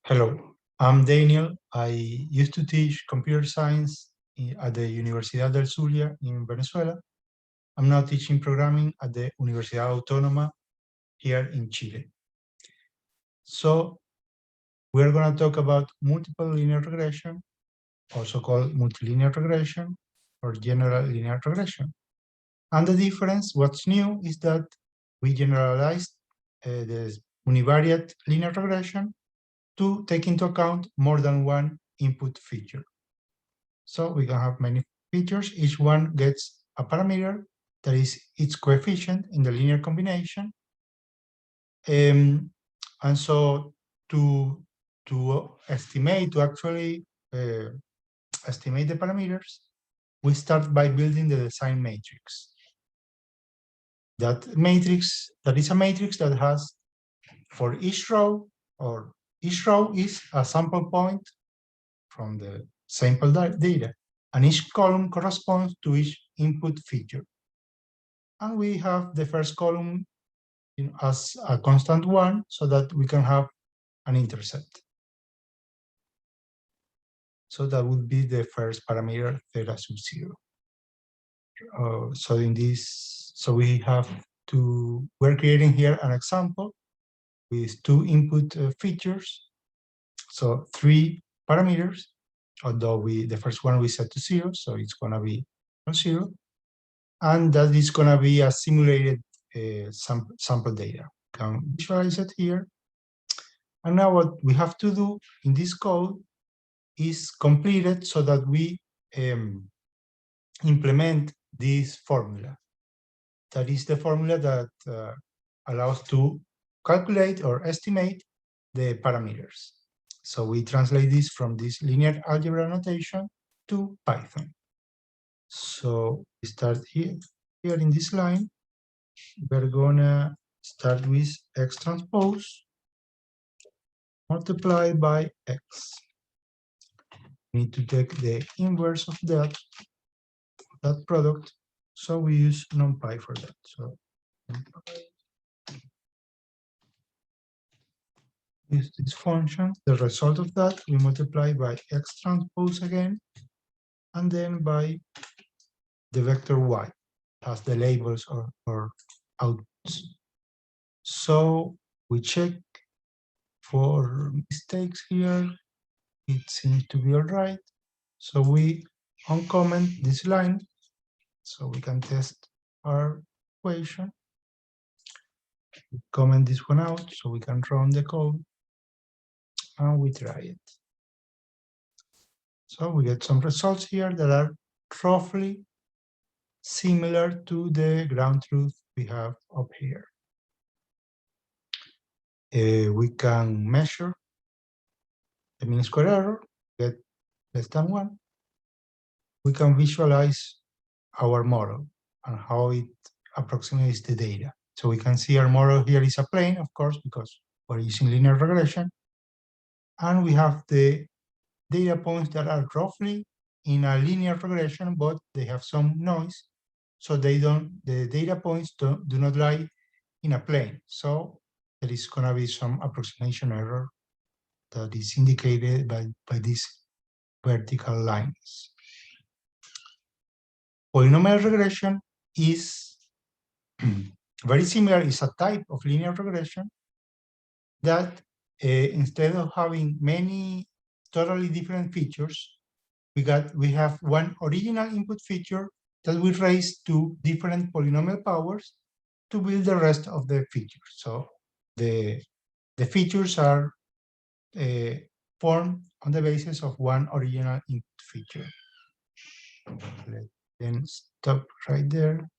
Hello, I'm Daniel. I used to teach computer science at the Universidad del Zulia in Venezuela. I'm now teaching programming at the Universidad Autónoma here in Chile. So we're going to talk about multiple linear regression, also called multilinear regression or general linear regression. And the difference, what's new, is that we generalized the univariate linear regression to take into account more than one input feature. So we can have many features. Each one gets a parameter that is its coefficient in the linear combination. And so to estimate, to actually estimate the parameters, we start by building the design matrix. That is a matrix that has, for each row, or each row is a sample point from the sample data, and each column corresponds to each input feature. And we have the first column as a constant one, so that we can have an intercept. So that would be the first parameter, theta sub 0. We're creating here an example with two input features, so 3 parameters, although the first one we set to 0, so it's going to be 0, and that is going to be a simulated sample data. Can visualize it here. And now what we have to do in this code is complete it so that we implement this formula. That is the formula that allows to calculate or estimate the parameters. So we translate this from this linear algebra notation to Python. So we start here in this line. We're gonna start with x transpose multiplied by x. We need to take the inverse of that product, so we use numpy for that. So use this function. The result of that we multiply by x transpose again, and then by the vector y as the labels or outputs. So we check for mistakes here. It seems to be all right. So we uncomment this line so we can test our equation. We comment this one out so we can run the code, and we try it. So we get some results here that are roughly similar to the ground truth we have up here. We can measure the mean square error, get less than 1. We can visualize our model and how it approximates the data. So we can see our model here is a plane, of course, because we're using linear regression. And we have the data points that are roughly in a linear regression, but they have some noise. So the data points do not lie in a plane. So there is going to be some approximation error that is indicated by these vertical lines. Polynomial regression is very similar. It's a type of linear regression that instead of having many totally different features, we have one original input feature that we raise to different polynomial powers to build the rest of the features. So the features are formed on the basis of one original input feature. Let's then stop right there.